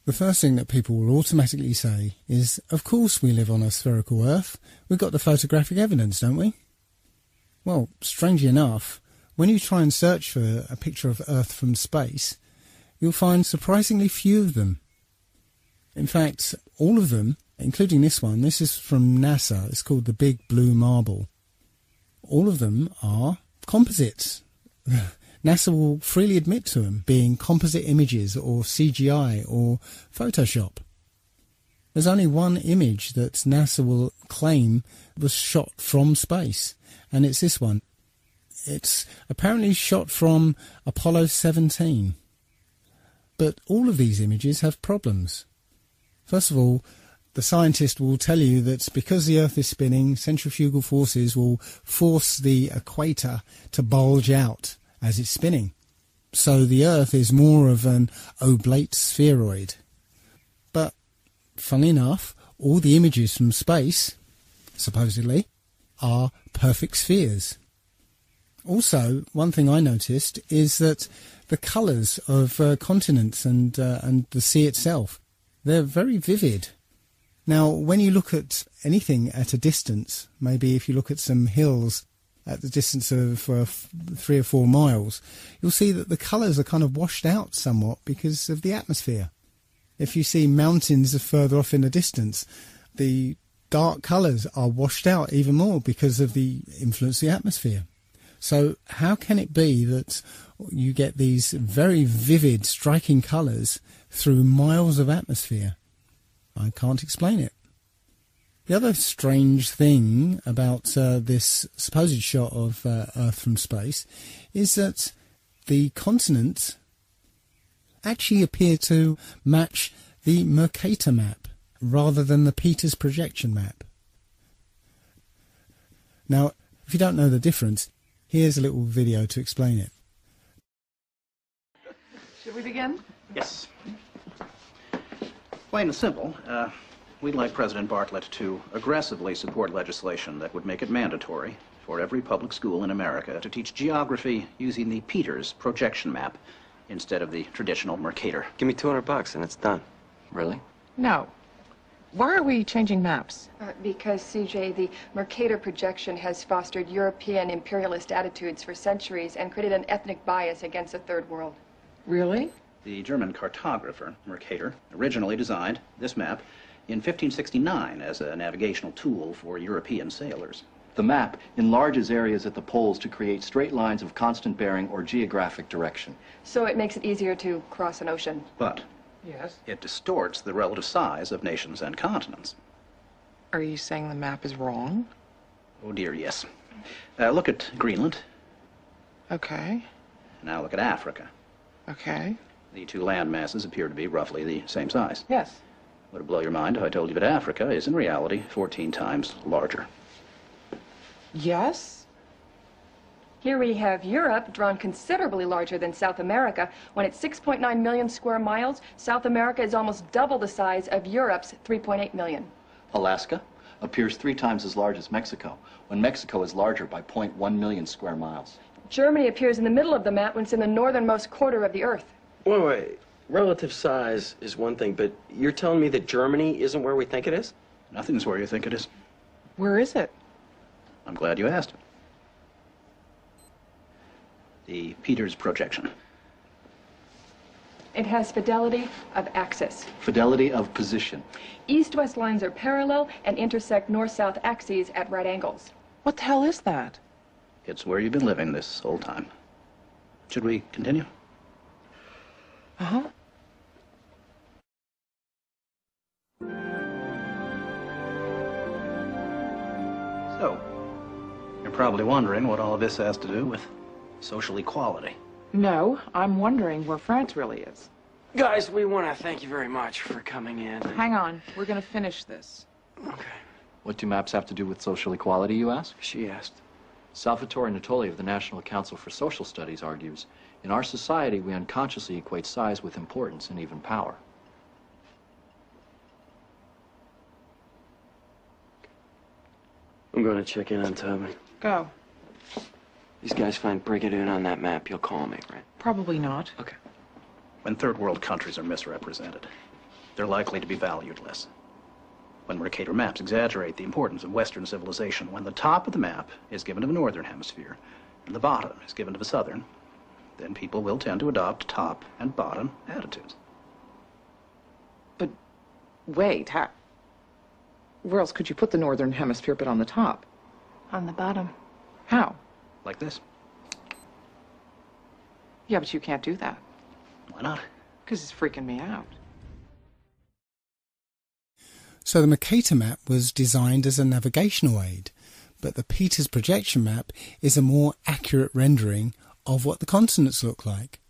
The first thing that people will automatically say is, of course we live on a spherical Earth. We've got the photographic evidence, don't we? Well, strangely enough, when you try and search for a picture of Earth from space, you'll find surprisingly few of them. In fact, all of them, including this one, this is from NASA, it's called the Big Blue Marble. All of them are composites. NASA will freely admit to them being composite images or CGI or Photoshop. There's only one image that NASA will claim was shot from space, and it's this one. It's apparently shot from Apollo 17. But all of these images have problems. First of all, the scientist will tell you that because the Earth is spinning, centrifugal forces will force the equator to bulge out as it's spinning. So the Earth is more of an oblate spheroid. But, funnily enough, all the images from space, supposedly, are perfect spheres. Also, one thing I noticed is that the colours of continents and the sea itself, they're very vivid. Now, when you look at anything at a distance, maybe if you look at some hills at the distance of 3 or 4 miles, you'll see that the colours are kind of washed out somewhat because of the atmosphere. If you see mountains further off in the distance, the dark colours are washed out even more because of the influence of the atmosphere. So how can it be that you get these very vivid, striking colours through miles of atmosphere? I can't explain it. The other strange thing about this supposed shot of Earth from space is that the continents actually appear to match the Mercator map rather than the Peters projection map. Now, if you don't know the difference, here's a little video to explain it. Should we begin? Yes. Plain and simple, we'd like President Bartlett to aggressively support legislation that would make it mandatory for every public school in America to teach geography using the Peters projection map instead of the traditional Mercator. Give me $200 and it's done. Really? No. Why are we changing maps? Because, CJ, the Mercator projection has fostered European imperialist attitudes for centuries and created an ethnic bias against the Third World. Really? The German cartographer, Mercator, originally designed this map in 1569 as a navigational tool for European sailors. The map enlarges areas at the poles to create straight lines of constant bearing or geographic direction. So it makes it easier to cross an ocean. But Yes. it distorts the relative size of nations and continents. Are you saying the map is wrong? Oh dear, yes. Look at Greenland. Okay. Now look at Africa. Okay. The two land masses appear to be roughly the same size. Yes. Would it blow your mind if I told you that Africa is in reality 14 times larger? Yes? Here we have Europe, drawn considerably larger than South America. When it's 6.9 million square miles, South America is almost double the size of Europe's 3.8 million. Alaska appears 3 times as large as Mexico, when Mexico is larger by 0.1 million square miles. Germany appears in the middle of the map when it's in the northernmost quarter of the Earth. Wait. Relative size is one thing, but you're telling me that Germany isn't where we think it is? Nothing's where you think it is. Where is it? I'm glad you asked. The Peters projection. It has fidelity of axis. Fidelity of position. East-west lines are parallel and intersect north-south axes at right angles. What the hell is that? It's where you've been living this whole time. Should we continue? Uh-huh. So, you're probably wondering what all of this has to do with social equality. No, I'm wondering where France really is. Guys, we want to thank you very much for coming in. Hang on, we're gonna finish this. Okay. What do maps have to do with social equality, you ask? She asked. Salvatore Natoli of the National Council for Social Studies argues, in our society, we unconsciously equate size with importance and even power. I'm going to check in on Tobin. Go. These guys find Brigadoon on that map, you'll call me, right? Probably not. Okay. When third world countries are misrepresented, they're likely to be valued less. When Mercator maps exaggerate the importance of Western civilization, when the top of the map is given to the Northern Hemisphere and the bottom is given to the Southern, then people will tend to adopt top and bottom attitudes. But wait, where else could you put the Northern Hemisphere but on the top? On the bottom. How? Like this. Yeah, but you can't do that. Why not? Because it's freaking me out. So the Mercator map was designed as a navigational aid, but the Peters projection map is a more accurate rendering of what the continents look like.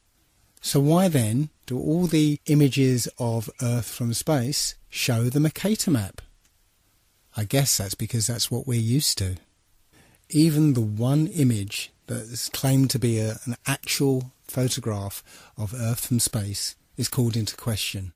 So why then do all the images of Earth from space show the Mercator map? I guess that's because that's what we're used to. Even the one image that is claimed to be an actual photograph of Earth from space is called into question.